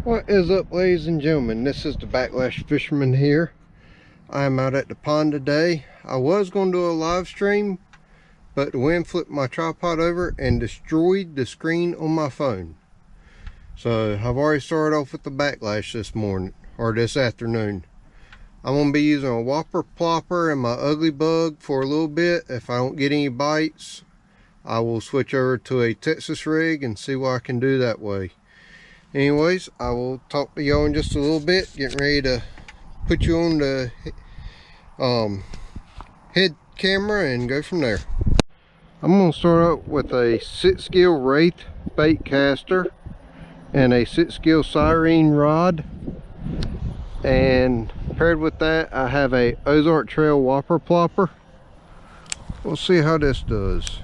What is up, ladies and gentlemen? This is the Backlash Fisherman here. I'm out at the pond today. I was going to do a live stream, but the wind flipped my tripod over and destroyed the screen on my phone. So I've already started off with the backlash this morning, or this afternoon. I'm going to be using a whopper plopper and my ugly bug for a little bit. If I don't get any bites, I will switch over to a Texas rig and see what I can do that way. Anyways, I will talk to y'all in just a little bit. Getting ready to put you on the head camera and go from there. I'm going to start out with a 6-gill Wraith bait caster and a 6-gill Siren rod, and paired with that I have a Ozark Trail whopper plopper. We'll see how this does.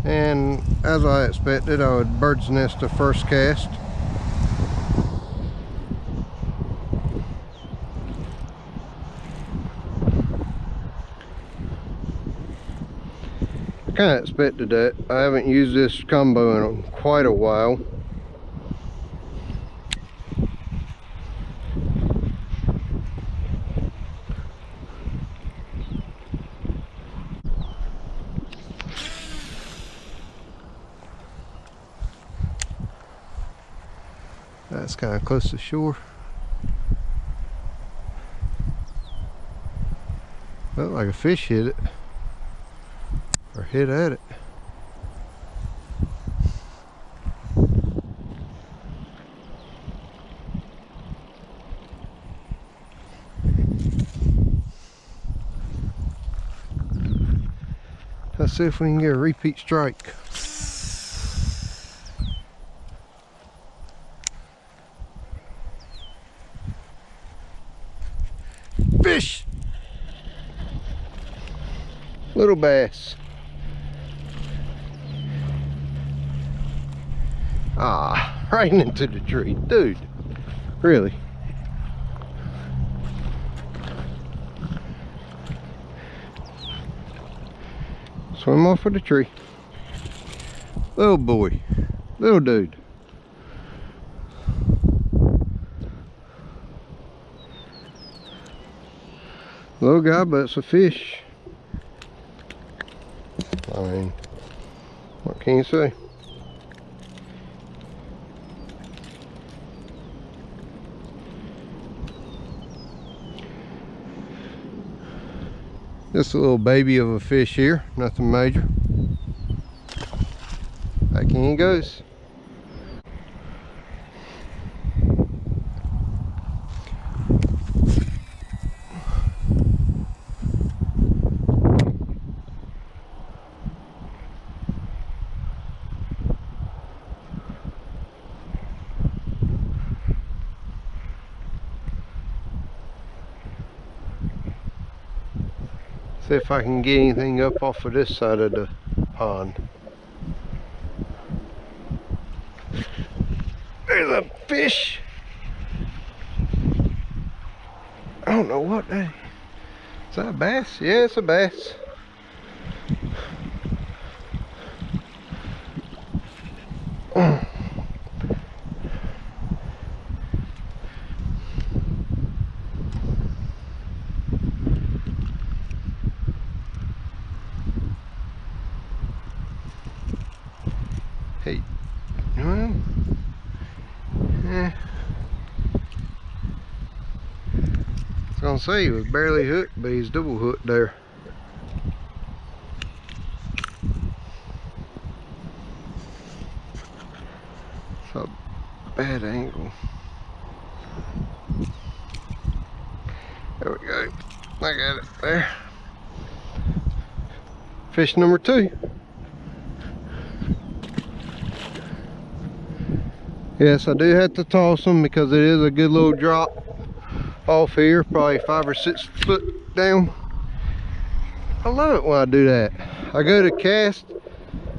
And as I expected, I would bird's nest the first cast. I kind of expected that. I haven't used this combo in quite a while. That's kind of close to shore. Looked like a fish hit it, or hit at it. Let's see if we can get a repeat strike. Fish! Little bass. Ah, right into the tree. Dude, really? Swim off of the tree. Little boy. Little dude. Little guy, but it's a fish. I mean, what can you say? Just a little baby of a fish here, nothing major. Back in he goes. See if I can get anything up off of this side of the pond. There's a fish. I don't know what that is. Is that a bass? Yeah, it's a bass. Hey, well, I was gonna say he was barely hooked, but he's double hooked there. It's a bad angle. There we go. I got it there. Fish number 2. Yes, I do have to toss them because it is a good little drop off here, probably 5 or 6 foot down. I love it when I do that. I go to cast,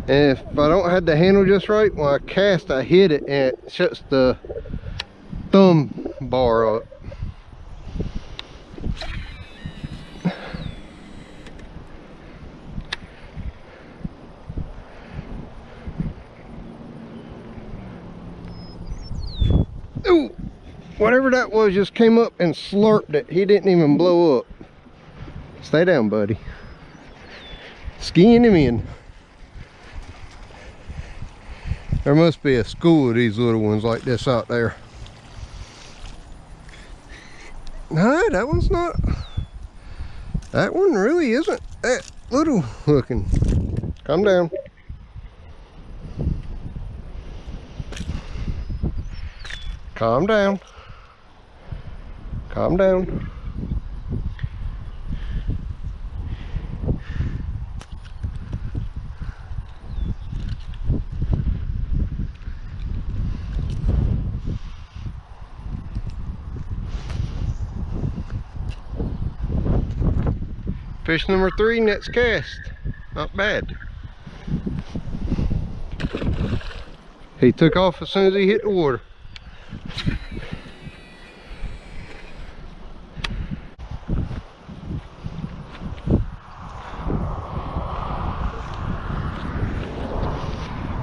and if I don't have the handle just right, when I cast I hit it and it shuts the thumb bar up. Ooh, whatever that was just came up and slurped it. He didn't even blow up. Stay down, buddy. Skiing him in. There must be a school of these little ones like this out there. No, that one's not. That one really isn't that little looking. Calm down. Calm down. Calm down. Fish number 3, next cast. Not bad. He took off as soon as he hit the water.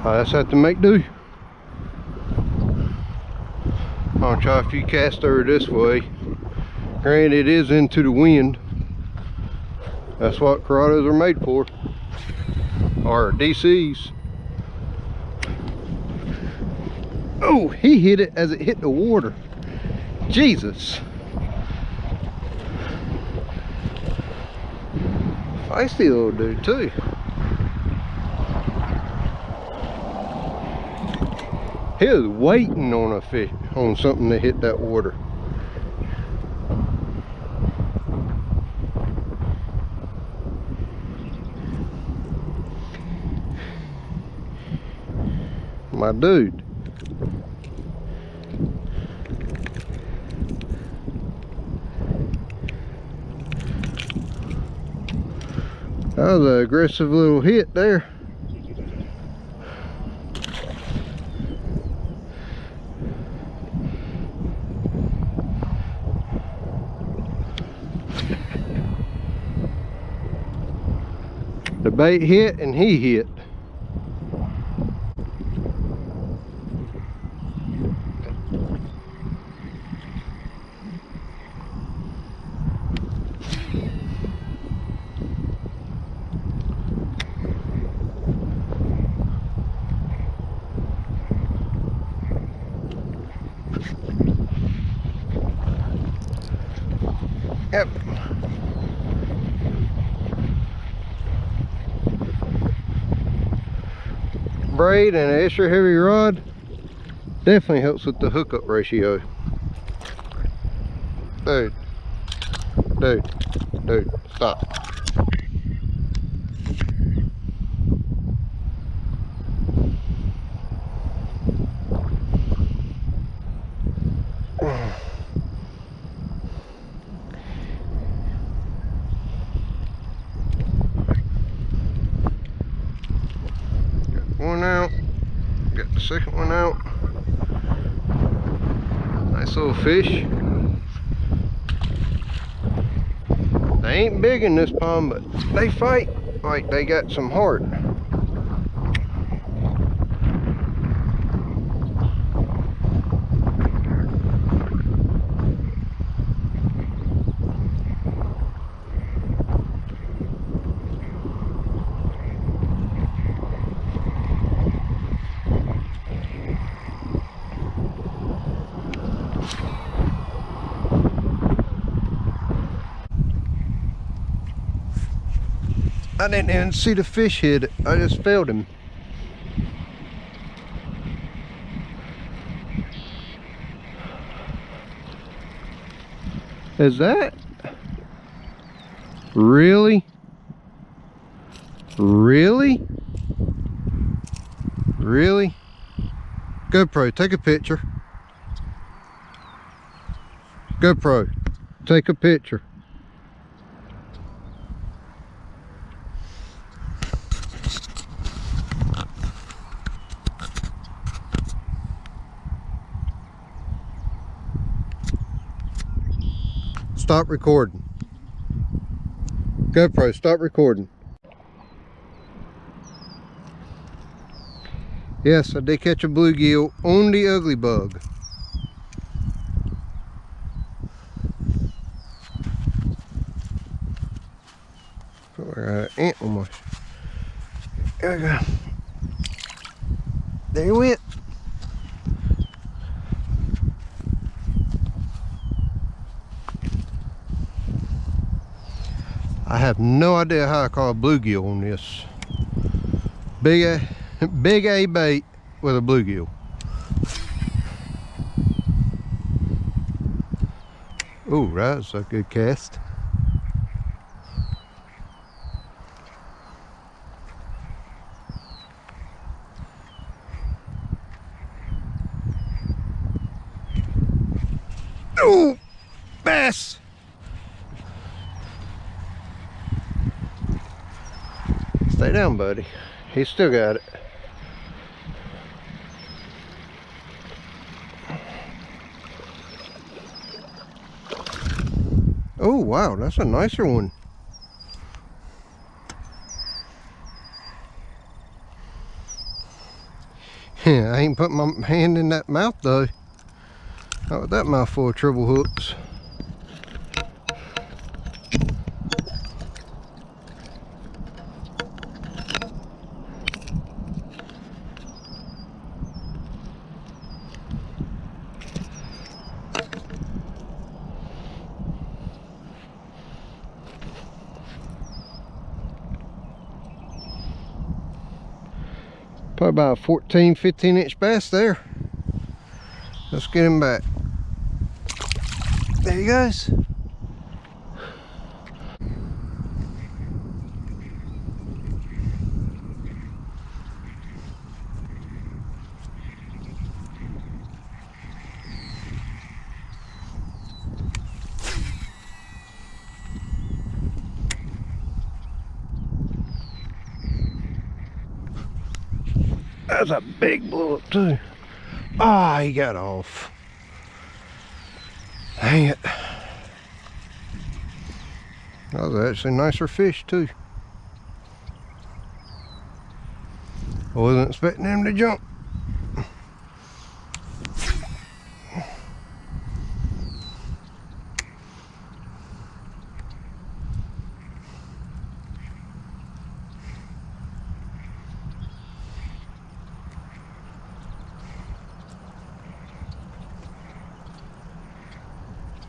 I just have to make do. I'll try a few casts over this way. Granted, it is into the wind. That's what Corrados are made for. Or DCs. Oh, he hit it as it hit the water. Jesus. Feisty little dude too. He was waiting on a fish, on something to hit that water. My dude. That was an aggressive little hit there. The bait hit and he hit. Yep. Braid and an extra heavy rod definitely helps with the hookup ratio. Dude, stop. One out, got the second one out. Nice little fish. They ain't big in this pond, but they fight like they got some heart. I didn't even see the fish hit it. I just failed him. Is that really? Really? Really? GoPro, take a picture. GoPro, take a picture. Stop. stop recording. GoPro, stop recording. Yes, I did catch a bluegill on the ugly bug. I got an ant on my... There we go. There he went. I have no idea how I caught a bluegill on this. Big A bait with a bluegill. Oh, that's a good cast. Oh, bass. Stay down, buddy. He's still got it. Oh, wow, that's a nicer one. Yeah, I ain't put my hand in that mouth though. Not with that mouth full of treble hooks. Probably about a 14, 15 inch bass there. Let's get him back. There he goes. That's a big blow up too. Ah, he got off. Dang it. That was actually a nicer fish too. I wasn't expecting him to jump.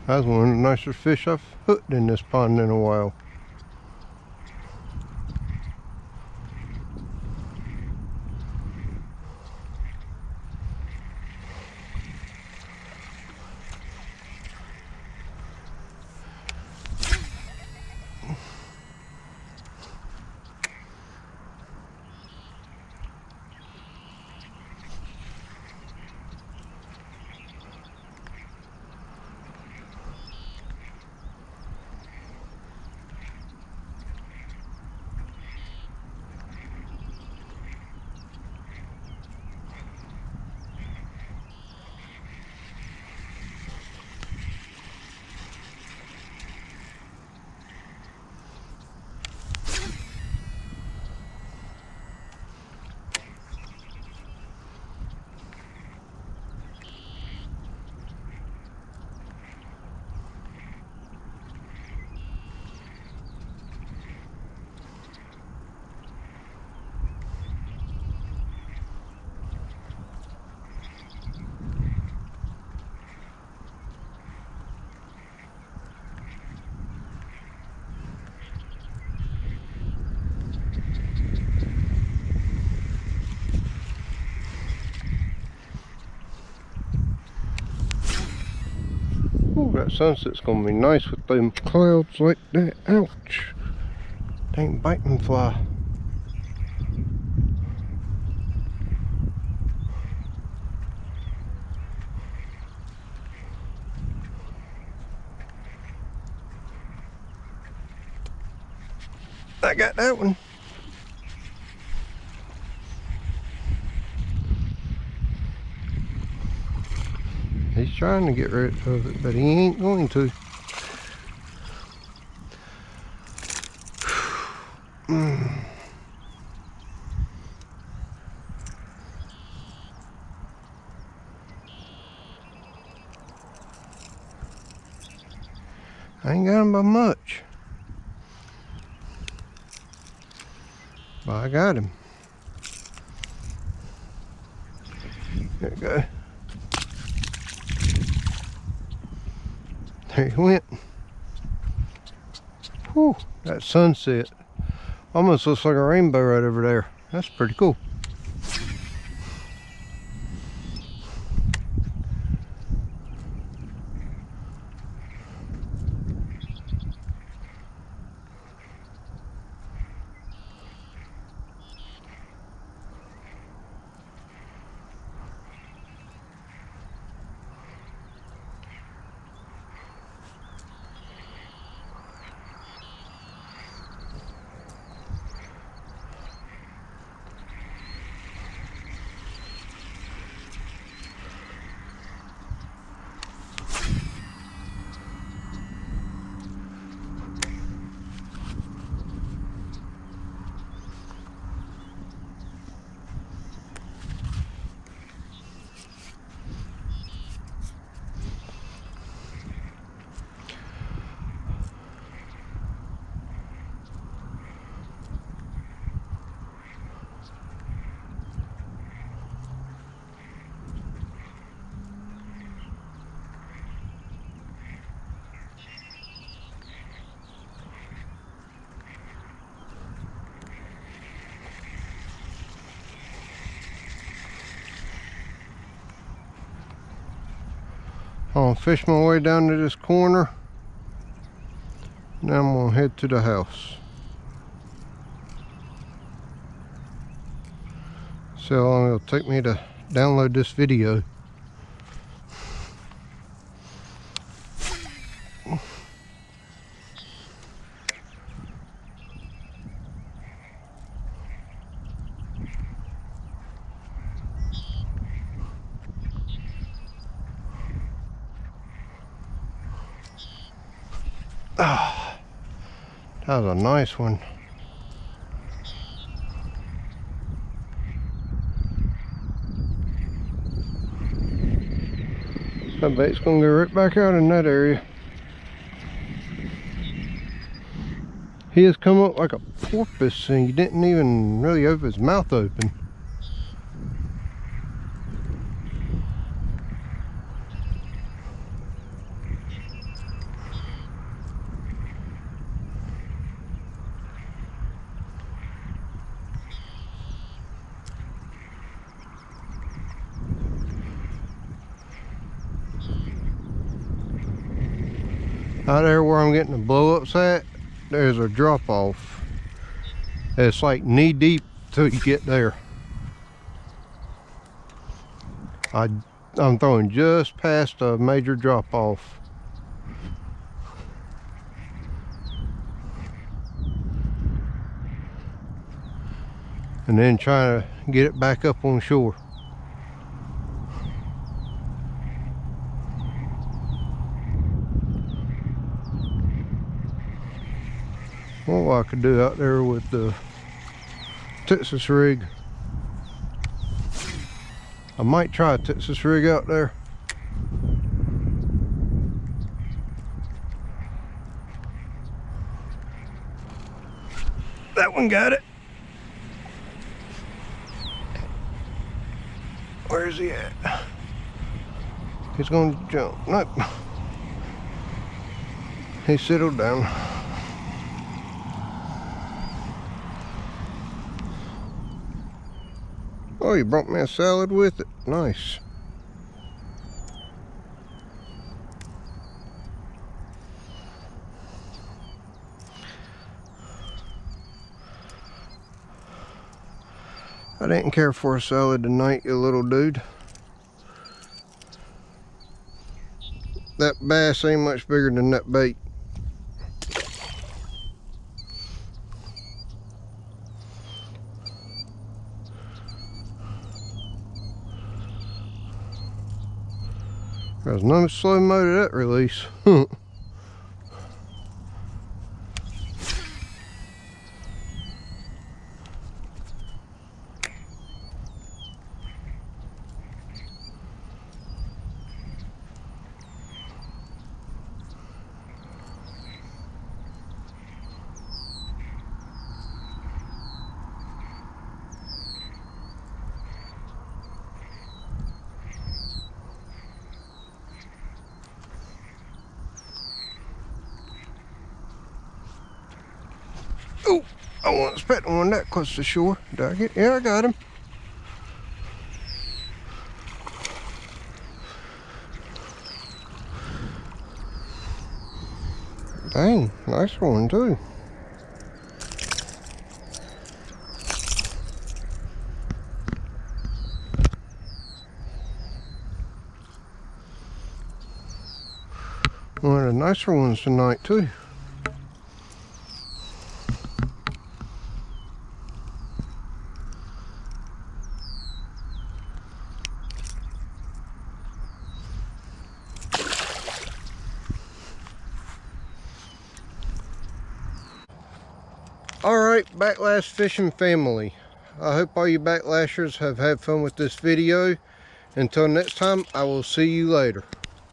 That's one of the nicer fish I've hooked in this pond in a while. Ooh, that sunset's gonna be nice with them clouds like that. Ouch. Dang biting fly. I got that one. He's trying to get rid of it, but he ain't going to. I ain't got him by much, but I got him. There you go. There he went. Whew, that sunset almost looks like a rainbow right over there. That's pretty cool. I'll fish my way down to this corner. Now I'm gonna head to the house. See how long it'll take me to download this video. Ah, that was a nice one. I bet it's gonna go right back out in that area. He has come up like a porpoise and he didn't even really open his mouth open. Out there where I'm getting the blow-ups at, there's a drop-off. It's like knee-deep till you get there. I'm throwing just past a major drop-off. And then trying to get it back up on shore. What I could do out there with the Texas rig. I might try a Texas rig out there. That one got it. Where is he at? He's going to jump. Nope. He settled down. Oh, you brought me a salad with it. Nice. I didn't care for a salad tonight, you little dude. That bass ain't much bigger than that bait. There's no slow-mo to that release. I wasn't expecting one that close to shore. Did I get? Yeah, I got him. Dang, nice one too. One of the nicer ones tonight too. Alright, Backlash Fishing family. I hope all you backlashers have had fun with this video. Until next time, I will see you later.